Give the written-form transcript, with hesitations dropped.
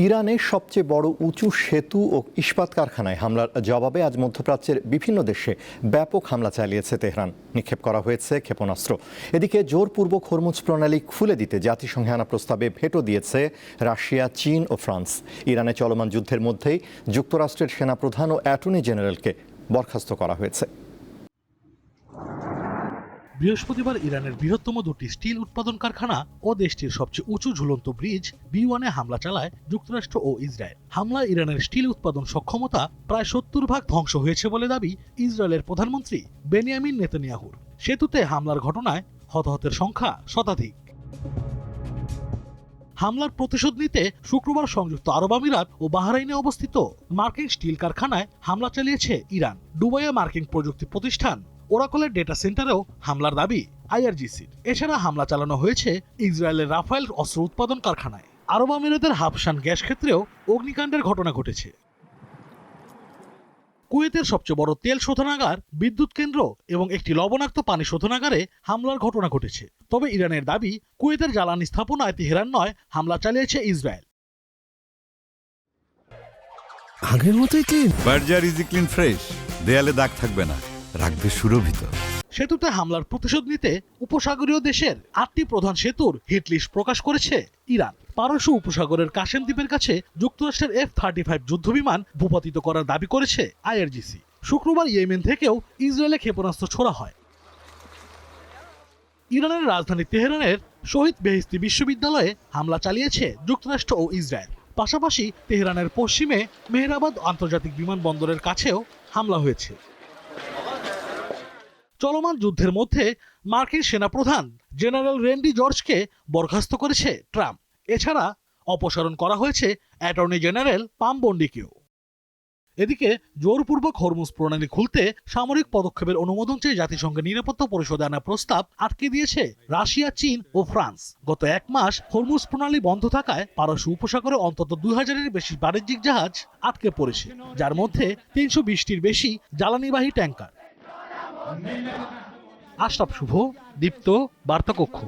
ইরানের সবচেয়ে বড় উঁচু সেতু ও ইস্পাত কারখানায় হামলার জবাবে আজ মধ্যপ্রাচ্যের বিভিন্ন দেশে ব্যাপক হামলা চালিয়েছে তেহরান। নিক্ষেপ করা হয়েছে ক্ষেপণাস্ত্র। এদিকে জোরপূর্বক হরমুজ প্রণালী খুলে দিতে জাতিসংঘে আনা প্রস্তাবে ভেটো দিয়েছে রাশিয়া, চীন ও ফ্রান্স। ইরানে চলমান যুদ্ধের মধ্যেই যুক্তরাষ্ট্রের সেনাপ্রধান ও অ্যাটর্নি জেনারেলকে বরখাস্ত করা হয়েছে। বৃহস্পতিবার ইরানের বৃহত্তম দুটি স্টিল উৎপাদন কারখানা ও দেশটির সবচেয়ে উঁচু ঝুলন্ত ব্রিজ B1-এ হামলা চালায় যুক্তরাষ্ট্র ও ইসরায়েল। হামলায় ইরানের স্টিল উৎপাদন সক্ষমতা প্রায় 70% ধ্বংস হয়েছে বলে দাবি ইসরায়েলের প্রধানমন্ত্রী বেনিয়ামিন নেতানিয়াহুর। সেতুতে হামলার ঘটনায় হতাহতের সংখ্যা শতাধিক। হামলার প্রতিশোধ নিতে শুক্রবার সংযুক্ত আরব আমিরাত ও বাহরাইনে অবস্থিত মার্কিন স্টিল কারখানায় হামলা চালিয়েছে ইরান। দুবাইয়ে মার্কিন প্রযুক্তি প্রতিষ্ঠান ওরাকলের ডেটা সেন্টারেও হামলার দাবি IRGCর। এছাড়া হামলা চালানো হয়েছে ইসরায়েলের রাফায়েল অস্ত্র উৎপাদন কারখানায়। আরব আমিরাতের হাবশান গ্যাস ক্ষেত্রেও অগ্নিকাণ্ডের ঘটনা ঘটেছে। কুয়েতের সবচেয়ে বড় তেল শোধনাগার, বিদ্যুৎ কেন্দ্র এবং একটি লবণাক্ত পানি শোধনাগারে হামলার ঘটনা ঘটেছে। তবে ইরানের দাবি, কুয়েতের জ্বালানি স্থাপনায় তেহরান নয়, হামলা চালিয়েছে ইসরায়েল। আগের মতোই clean. Berger easy clean fresh, দেয়ালে দাগ থাকবে না, রাখবে সুরভিত। সেতুতে হামলার প্রতিশোধ নিতে উপসাগরীয় দেশের 8টি প্রধান সেতুর হিটলিস্ট প্রকাশ করেছে ইরান। পারস্য উপসাগরের কাশেম দ্বীপের কাছে যুক্তরাষ্ট্রের F-35 যুদ্ধবিমান ভূপাতিত করার দাবি করেছে IRGC। শুক্রবার ইয়েমেন থেকেও ইসরায়েলে ক্ষেপণাস্ত্র ছোড়া হয়। ইরানের রাজধানী তেহরানের শহীদ বেহেশতি বিশ্ববিদ্যালয়ে হামলা চালিয়েছে যুক্তরাষ্ট্র ও ইসরায়েল। পাশাপাশি তেহরানের পশ্চিমে মেহরাবাদ আন্তর্জাতিক বিমানবন্দরের কাছেও হামলা হয়েছে। চলমান যুদ্ধের মধ্যে মার্কিন সেনাপ্রধান জেনারেল রেন্ডি জর্জকে বরখাস্ত করেছে ট্রাম্প। এছাড়া অপসারণ করা হয়েছে অ্যাটর্নি জেনারেল পাম বন্ডিকেও। এদিকে জোরপূর্বক হরমুজ প্রণালী খুলতে সামরিক পদক্ষেপের অনুমোদন চেয়ে জাতিসংঘের নিরাপত্তা পরিষদে আনা প্রস্তাব আটকে দিয়েছে রাশিয়া, চীন ও ফ্রান্স। গত এক মাস হরমুজ প্রণালী বন্ধ থাকায় পারস্য উপসাগরে অন্তত 2000-এর বেশি বাণিজ্যিক জাহাজ আটকে পড়েছে, যার মধ্যে 320টির বেশি জ্বালানিবাহী ট্যাঙ্কার। আশরাফ শুভ, দীপ্ত, বার্তা কক্ষ।